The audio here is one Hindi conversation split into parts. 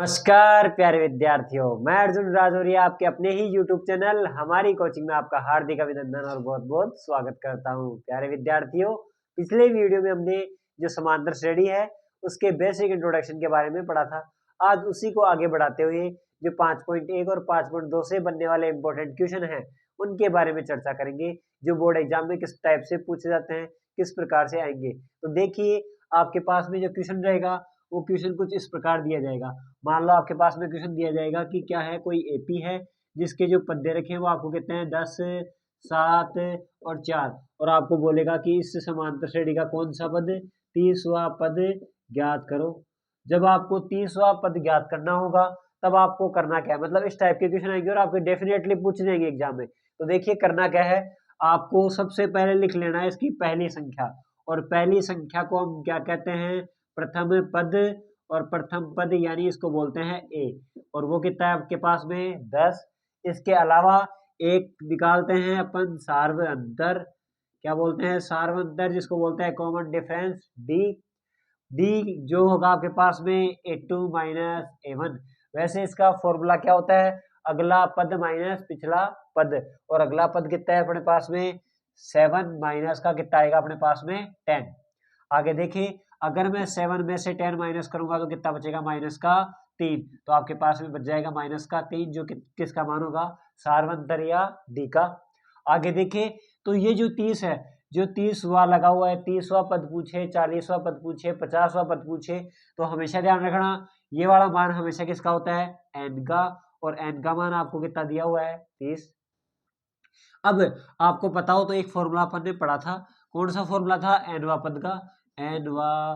नमस्कार प्यारे विद्यार्थियों, मैं अर्जुन राजौरिया आपके अपने ही YouTube चैनल हमारी कोचिंग में आपका हार्दिक अभिनंदन और बहुत बहुत स्वागत करता हूं। प्यारे विद्यार्थियों, पिछले वीडियो में हमने जो समांतर श्रेणी है उसके बेसिक इंट्रोडक्शन के बारे में पढ़ा था। आज उसी को आगे बढ़ाते हुए जो 5.1 और 5.2 से बनने वाले इंपॉर्टेंट क्वेश्चन हैं उनके बारे में चर्चा करेंगे, जो बोर्ड एग्जाम में किस टाइप से पूछे जाते हैं, किस प्रकार से आएंगे। तो देखिए, आपके पास में जो क्वेश्चन रहेगा वो क्वेश्चन कुछ इस प्रकार दिया जाएगा। मान लो आपके पास में क्वेश्चन दिया जाएगा कि क्या है, कोई एपी है जिसके जो पद दे रखे हैं वो आपको कहते हैं 10, 7 और 4, और आपको बोलेगा कि इस समांतर श्रेणी का कौन सा पद 30वां पद ज्ञात करो। जब आपको 30वां पद ज्ञात करना होगा तब आपको करना क्या है, मतलब इस टाइप के क्वेश्चन आएंगे और आपके डेफिनेटली पूछ जाएंगे एग्जाम में। तो देखिए, करना क्या है, आपको सबसे पहले लिख लेना है इसकी पहली संख्या, और पहली संख्या को हम क्या कहते हैं, प्रथम पद। और प्रथम पद यानी इसको बोलते हैं ए, और वो कितना है आपके पास में 10। इसके अलावा एक निकालते हैं अपन सार्व अंतर, क्या बोलते हैं, सार्व अंतर, जिसको बोलते हैं कॉमन डिफरेंस डी। डी जो होगा आपके पास में A2 माइनस A1। वैसे इसका फॉर्मूला क्या होता है, अगला पद माइनस पिछला पद, और अगला पद कितना है अपने पास में 7 माइनस का कितना आएगा अपने पास में 10। आगे देखिए, अगर मैं 7 में से 10 माइनस करूंगा तो कितना बचेगा, माइनस का 3। तो आपके पास में बच जाएगा माइनस का 3, जो किसका मान होगा, सार्वंतर या डी का। आगे देखिए, तो ये जो 30 है, जो 30वां लगा हुआ है, 30वां पद पूछे, 40वां पद पूछे, 50वां पद पूछे, तो हमेशा ध्यान रखना ये वाला मान हमेशा किसका होता है, एन का, और एन का मान आपको कितना दिया हुआ है 30। अब आपको पता हो तो एक फॉर्मूला अपन ने पढ़ा था, कौन सा फॉर्मूला था, एनवा पद का। एनवा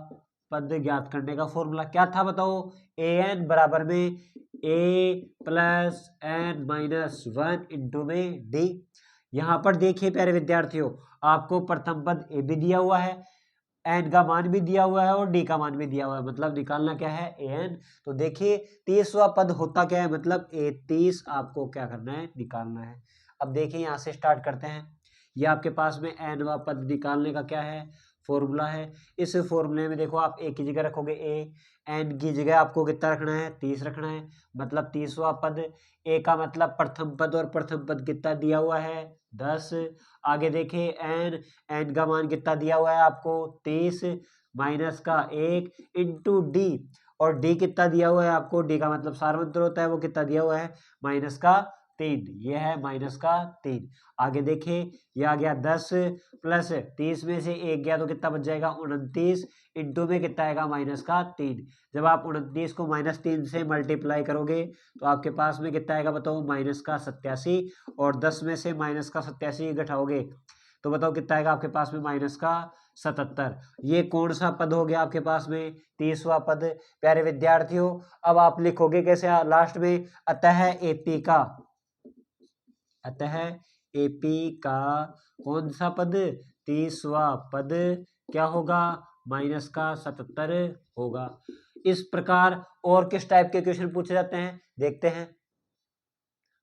पद ज्ञात करने का फॉर्मूला क्या था बताओ, ए एन बराबर में ए प्लस एन माइनस 1 इंटू में डी। यहाँ पर देखिए प्यारे विद्यार्थियों, आपको प्रथम पद ए भी दिया हुआ है, एन का मान भी दिया हुआ है और डी का मान भी दिया हुआ है, मतलब निकालना क्या है, ए एन। तो देखिए 30वां पद होता क्या है, मतलब ए 30 आपको क्या करना है, निकालना है। अब देखिए यहाँ से स्टार्ट करते हैं। ये आपके पास में एनवा पद निकालने का क्या है, फॉर्मूला है। इस फॉर्मूले में देखो, आप ए की जगह रखोगे ए, एन की जगह आपको कितना रखना है, 30 रखना है, मतलब 30वां पद। ए का मतलब प्रथम पद, और प्रथम पद कितना दिया हुआ है 10। आगे देखिए एन, एन का मान कितना दिया हुआ है आपको 30 माइनस का 1 इंटू डी, और डी कितना दिया हुआ है आपको, डी का मतलब सार्वंत्र होता है, वो कितना दिया हुआ है माइनस का 3, ये है माइनस का 3। आगे देखिए, ये आ गया 10 प्लस 30 में से 1 गया तो कितना बच जाएगा 29, इंटू में कितना आएगा माइनस का 3। जब आप 29 को माइनस 3 से मल्टीप्लाई करोगे तो आपके पास में कितना आएगा बताओ, माइनस का 87, और 10 में से माइनस का 87 घटाओगे तो बताओ कितना आएगा आपके पास में, माइनस का 77। ये कौन सा पद हो गया आपके पास में, 30वां पद। प्यारे विद्यार्थियों, अब आप लिखोगे कैसे लास्ट में, अतः एपी का, अतः एपी का कौन सा पद, 30वां पद क्या होगा, माइनस का 77 होगा। इस प्रकार और किस टाइप के क्वेश्चन पूछे जाते हैं देखते हैं।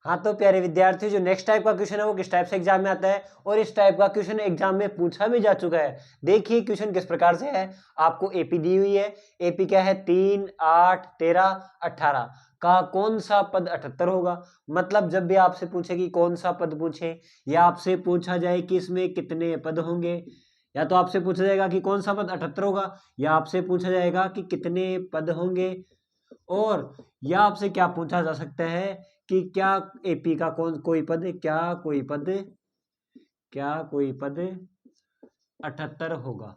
हाँ तो प्यारे विद्यार्थियों, जो नेक्स्ट टाइप का क्वेश्चन है वो किस टाइप से एग्जाम में आता है, और इस टाइप का क्वेश्चन एग्जाम में पूछा भी जा चुका है। देखिए क्वेश्चन किस प्रकार से है, आपको एपी दी हुई है, एपी क्या है 3, 8, 13, 18 का कौन सा पद 78 होगा। मतलब जब भी आपसे पूछे कि कौन सा पद पूछे, या आपसे पूछा जाए कि इसमें कितने पद होंगे, या तो आपसे पूछा जाएगा कि कौन सा पद 78 होगा, या आपसे पूछा जाएगा कि कितने पद होंगे, और या आपसे क्या पूछा जा सकता है कि क्या एपी का कोई पद, क्या कोई पद 78 होगा।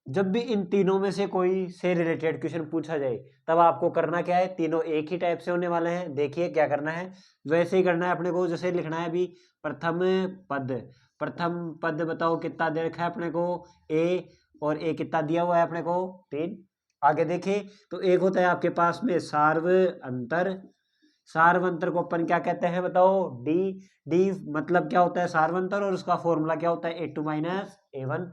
जब भी इन तीनों में से कोई से रिलेटेड क्वेश्चन पूछा जाए तब आपको करना क्या है, तीनों एक ही टाइप से होने वाले हैं। देखिए क्या करना है, वैसे ही करना है अपने को, जैसे लिखना है अभी प्रथम पद। प्रथम पद बताओ कितना दे रखा है अपने को, ए, और ए कितना दिया हुआ है अपने को 3। आगे देखिए, तो एक होता है आपके पास में सार्व अंतर। सार्व अंतर को अपन क्या कहते हैं बताओ, डी। डी मतलब क्या होता है, सार्व अंतर, और उसका फॉर्मूला क्या होता है, A2 माइनस A1।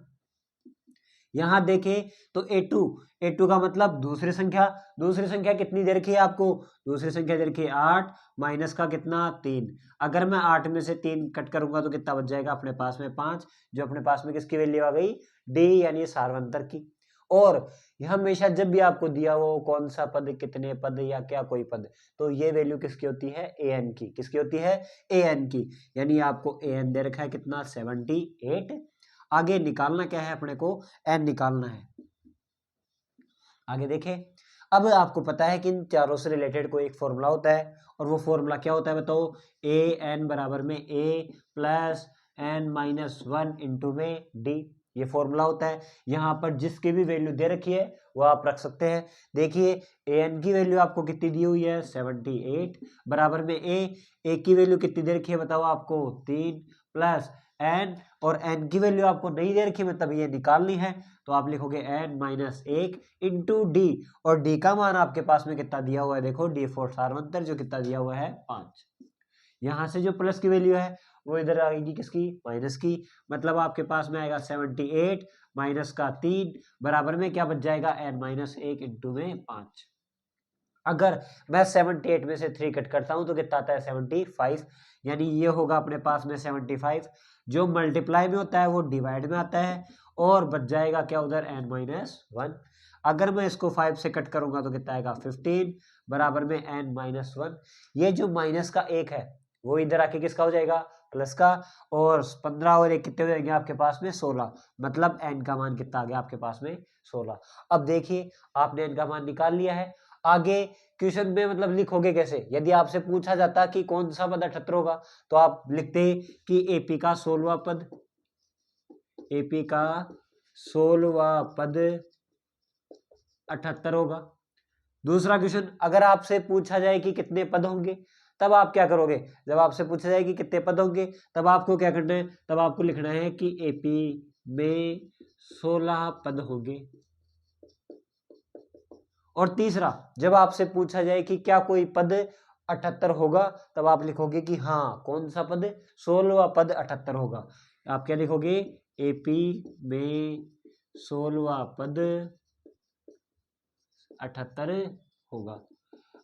यहाँ देखें तो A2 का मतलब दूसरी संख्या। दूसरी संख्या कितनी दे रखी है आपको, दूसरी संख्या दे रखी है 8 माइनस का कितना 3। अगर मैं 8 में से 3 कट करूंगा तो कितना बच जाएगा अपने पास में 5, जो अपने पास में किसकी वैल्यू आ गई, डी यानी सार्वंतर की। और यह हमेशा जब भी आपको दिया हो कौन सा पद, कितने पद या क्या कोई पद, तो ये वैल्यू किसकी होती है, ए एन की। किसकी होती है, ए एन की। यानी आपको ए एन दे रखा है कितना, 78। आगे निकालना क्या है अपने को, एन निकालना है। आगे देखें, अब आपको पता है कि इन चारों से रिलेटेड कोई एक फॉर्मूला होता है, और वो फॉर्मूला क्या होता है बताओ, ए एन बराबर में ए प्लस एन माइनस 1 इंटू में डी। ये फॉर्मूला होता है। यहाँ पर जिसकी भी वैल्यू दे रखी है वो आप रख सकते हैं। देखिए ए एन की वैल्यू आपको कितनी दी हुई है, 78 बराबर में ए की वैल्यू कितनी दे रखी है बताओ आपको, 3 प्लस एन, और एन की वैल्यू आपको नहीं दे रखी मतलब ये निकालनी है, तो आप लिखोगे एन माइनस 1 इंटू डी, और डी का मान आपके पास में कितना दिया हुआ है, देखो डी फोर सारवंतर जो कितना दिया हुआ है 5। यहाँ से जो प्लस की वैल्यू है वो इधर आएगी किसकी, माइनस की, मतलब आपके पास में आएगा 78 माइनस का 3 बराबर में क्या बच जाएगा, एन माइनस 1 इंटू में 5। अगर मैं 78 में से 3 कट करता हूं तो कितना आता है, 75। यानी ये होगा अपने पास में 75, जो मल्टीप्लाई में होता है वो डिवाइड में आता है, और बच जाएगा क्या उधर, एन माइनस 1। अगर मैं इसको 5 से कट करूंगा तो कितना आएगा, 15 बराबर में एन माइनस 1। ये जो माइनस का 1 है वो इधर आके किसका हो जाएगा, प्लस का, और 15 और 1 कितने हो जाएंगे आपके पास में, 16। मतलब एन का मान कितना आ गया आपके पास में, 16। अब देखिए आपने एन का मान निकाल लिया है। आगे क्वेश्चन में मतलब लिखोगे कैसे, यदि आपसे पूछा जाता कि कौन सा पद 78 होगा, तो आप लिखते कि एपी का 16वां पद, एपी का 16वां पद 78 होगा। दूसरा क्वेश्चन, अगर आपसे पूछा जाए कि कितने पद होंगे, तब आप क्या करोगे, जब आपसे पूछा जाए कि कितने पद होंगे, तब आपको क्या करना है, तब आपको लिखना है कि एपी में 16 पद होंगे। और तीसरा, जब आपसे पूछा जाए कि क्या कोई पद 78 होगा, तब आप लिखोगे कि हाँ कौन सा पद, 16वां पद 78 होगा। आप क्या लिखोगे, एपी में 16वां पद 78 होगा।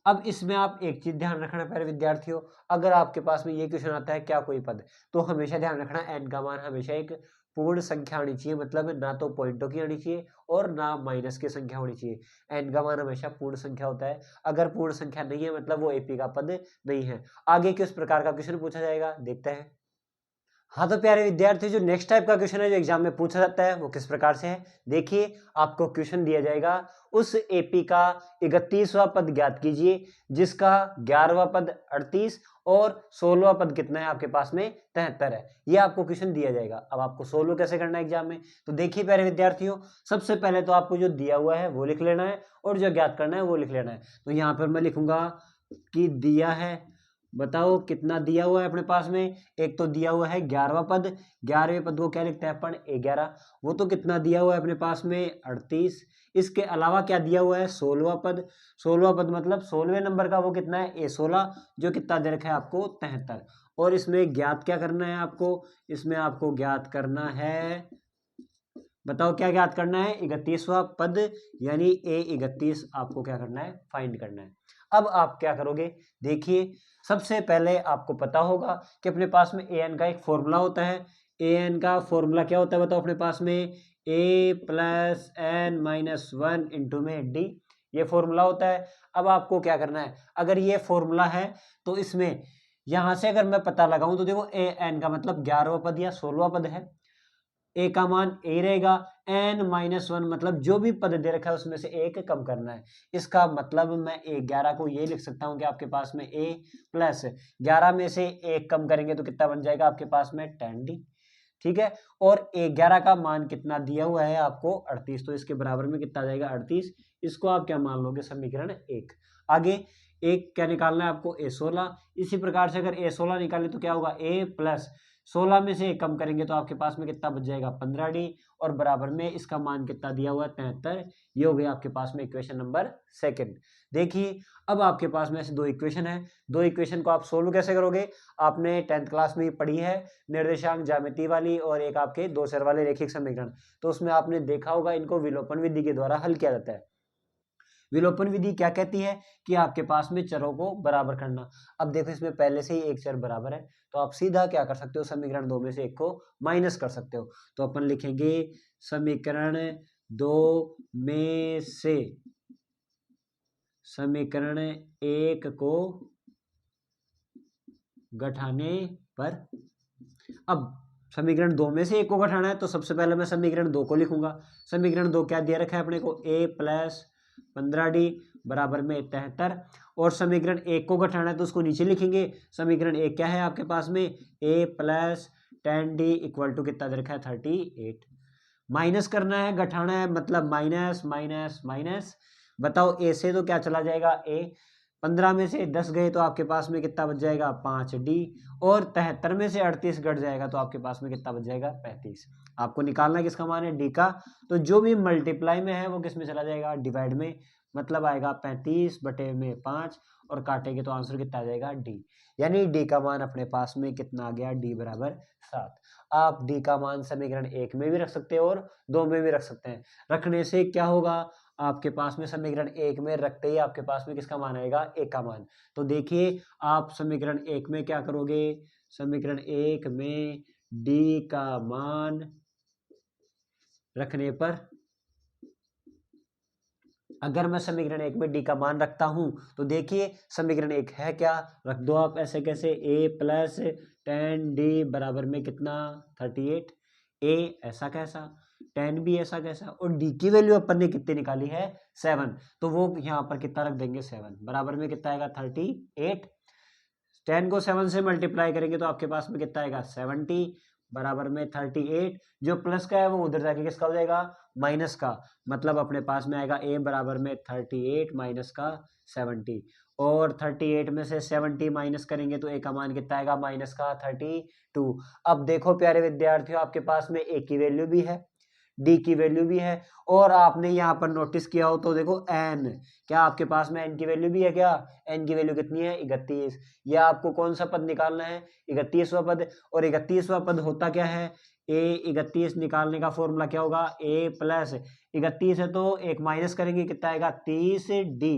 अब इसमें आप एक चीज ध्यान रखना प्यारे विद्यार्थियों, अगर आपके पास में ये क्वेश्चन आता है क्या कोई पद, तो हमेशा ध्यान रखना एन का मान हमेशा एक पूर्ण संख्या आनी चाहिए, मतलब ना तो पॉइंटों की आनी चाहिए और ना माइनस की संख्या होनी चाहिए। एन का मान हमेशा पूर्ण संख्या होता है। अगर पूर्ण संख्या नहीं है मतलब वो एपी का पद नहीं है। आगे किस प्रकार का क्वेश्चन पूछा जाएगा देखते हैं। हाँ तो प्यारे विद्यार्थी, जो नेक्स्ट टाइप का क्वेश्चन है जो एग्जाम में पूछा जाता है वो किस प्रकार से है, देखिए आपको क्वेश्चन दिया जाएगा, उस एपी का 31वां पद ज्ञात कीजिए जिसका 11वां पद 38 और 16वां पद कितना है आपके पास में 73 है। ये आपको क्वेश्चन दिया जाएगा। अब आपको सोल्व कैसे करना है एग्जाम में, तो देखिए प्यारे विद्यार्थियों, सबसे पहले तो आपको जो दिया हुआ है वो लिख लेना है और जो ज्ञात करना है वो लिख लेना है। तो यहाँ पर मैं लिखूंगा कि दिया है, बताओ कितना दिया हुआ है अपने पास में, एक तो दिया हुआ है 11वां पद, 11वें पद को क्या लिखते हैं अपन, 11, वो तो कितना दिया हुआ है अपने पास में 38। इसके अलावा क्या दिया हुआ है, 16वां पद, 16वां पद मतलब 16वें नंबर का वो कितना है, A16, जो कितना दे रखा है आपको 73। और इसमें ज्ञात क्या करना है आपको, इसमें आपको ज्ञात करना है, बताओ क्या ज्ञात करना है, 31वां पद, यानी A31 आपको क्या करना है, फाइंड करना है। अब आप क्या करोगे, देखिए सबसे पहले आपको पता होगा कि अपने पास में ए एन का एक फॉर्मूला होता है। ए एन का फॉर्मूला क्या होता है बताओ अपने पास में, ए प्लस एन माइनस 1 इंटू में डी, ये फॉर्मूला होता है। अब आपको क्या करना है, अगर ये फॉर्मूला है तो इसमें यहां से अगर मैं पता लगाऊं तो देखो ए एन का मतलब 11वां पद या 16वां पद है, ए का मान ए रहेगा, एन माइनस 1 मतलब जो भी पद दे रखा है उसमें से एक कम करना है। इसका मतलब मैं ए 11 को ये लिख सकता हूँ कि आपके पास में ए प्लस 11 में से एक कम करेंगे तो कितना बन जाएगा आपके पास में 10d, ठीक है। और ए 11 का मान कितना दिया हुआ है आपको 38, तो इसके बराबर में कितना आ जाएगा 38। इसको आप क्या मान लोगे, समीकरण 1। आगे एक क्या निकालना है आपको, A16। इसी प्रकार से अगर A16 निकाले तो क्या होगा, ए प्लस 16 में से एक कम करेंगे तो आपके पास में कितना बच जाएगा 15d, और बराबर में इसका मान कितना दिया हुआ है 73। ये हो गया आपके पास में इक्वेशन नंबर 2। देखिए अब आपके पास में ऐसे दो इक्वेशन है, दो इक्वेशन को आप सोल्व कैसे करोगे, आपने 10th क्लास में पढ़ी है निर्देशांक ज्यामिति वाली और एक आपके दो चर वाले रैखिक समीकरण, तो उसमें आपने देखा होगा इनको विलोपन विधि के द्वारा हल किया जाता है। विलोपन विधि क्या कहती है कि आपके पास में चरों को बराबर करना। अब देखो इसमें पहले से ही एक चर बराबर है, तो आप सीधा क्या कर सकते हो, समीकरण 2 में से एक को माइनस कर सकते हो। तो अपन लिखेंगे समीकरण दो में से समीकरण एक को घटाने पर, अब समीकरण दो में से एक को घटाना है तो सबसे पहले मैं समीकरण दो को लिखूंगा। समीकरण दो क्या दिया रखा है अपने को, a प्लस 15d बराबर में 73, और समीकरण एक को घटाना है तो उसको नीचे लिखेंगे। समीकरण एक क्या है आपके पास में, a plus 10d equal to कितना दे रखा है 38। माइनस करना है, घटाना है, मतलब माइनस माइनस माइनस। बताओ a से तो क्या चला जाएगा a, 15 में से 10 गए तो आपके पास में कितना बच जाएगा 5d, और 73 में से 38 घट जाएगा तो आपके पास में कितना बच जाएगा 35। आपको निकालना है किसका मान है, d का। तो जो भी मल्टीप्लाई में है वो किस में चला जाएगा, डिवाइड में, मतलब आएगा 35/5, और काटेंगे तो आंसर कितना आ जाएगा d, यानी d का मान अपने पास में कितना आ गया, d बराबर 7। आप d का मान समीकरण एक में भी रख सकते हैं और दो में भी रख सकते हैं। रखने से क्या होगा, आपके पास में समीकरण एक में रखते ही आपके पास में किसका मान आएगा, एक का मान। तो देखिए आप समीकरण एक में क्या करोगे, समीकरण एक में d का मान रखने पर, अगर मैं समीकरण एक में d का मान रखता हूं तो देखिए समीकरण एक है क्या, रख दो आप ऐसे कैसे, a प्लस 10d बराबर में कितना 38, a ऐसा कैसा, 10b ऐसा कैसा, और d की वैल्यू अपन ने कितनी निकाली है 7, तो वो यहाँ पर कितना रख देंगे 7, बराबर में कितना आएगा 38। 10 को 7 से मल्टीप्लाई करेंगे तो आपके पास में कितना आएगा 70 बराबर में 38। जो प्लस का है वो उधर जाके किसका हो जाएगा, माइनस का, मतलब अपने पास में आएगा a बराबर में 38 माइनस का 70, और 38 में से 70 माइनस करेंगे तो a का मान कितना आएगा, माइनस का 32। अब देखो प्यारे विद्यार्थियों, आपके पास में a की वैल्यू भी है, d की वैल्यू भी है, और आपने यहाँ पर नोटिस किया हो तो देखो n, क्या आपके पास में n की वैल्यू भी है क्या, n की वैल्यू कितनी है 31। यह आपको कौन सा पद निकालना है, 31वां पद, और 31वां पद होता क्या है, a 31 निकालने का फॉर्मूला क्या होगा, a प्लस 31 है तो एक माइनस करेंगे कितना आएगा 30d।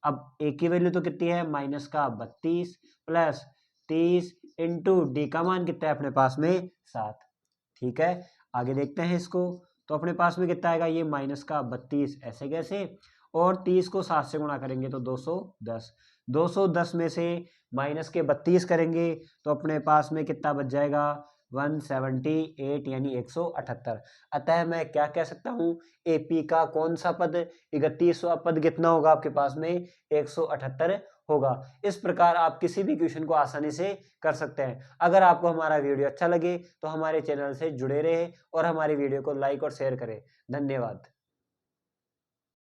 अब a की वैल्यू तो कितनी है, माइनस का 32 प्लस 30 इंटू डी का मान कितना है अपने पास में 7। ठीक है, आगे देखते हैं इसको, तो अपने पास में कितना आएगा, ये माइनस का 32 ऐसे कैसे, और 30 को 7 से गुणा करेंगे तो 210, 210 में से माइनस के 32 करेंगे तो अपने पास में कितना बच जाएगा 178, यानी 178। अतः मैं क्या कह सकता हूँ, एपी का कौन सा पद, 31वां पद कितना होगा आपके पास में 178 होगा। इस प्रकार आप किसी भी क्वेश्चन को आसानी से कर सकते हैं। अगर आपको हमारा वीडियो अच्छा लगे तो हमारे चैनल से जुड़े रहे और हमारी वीडियो को लाइक और शेयर करें। धन्यवाद।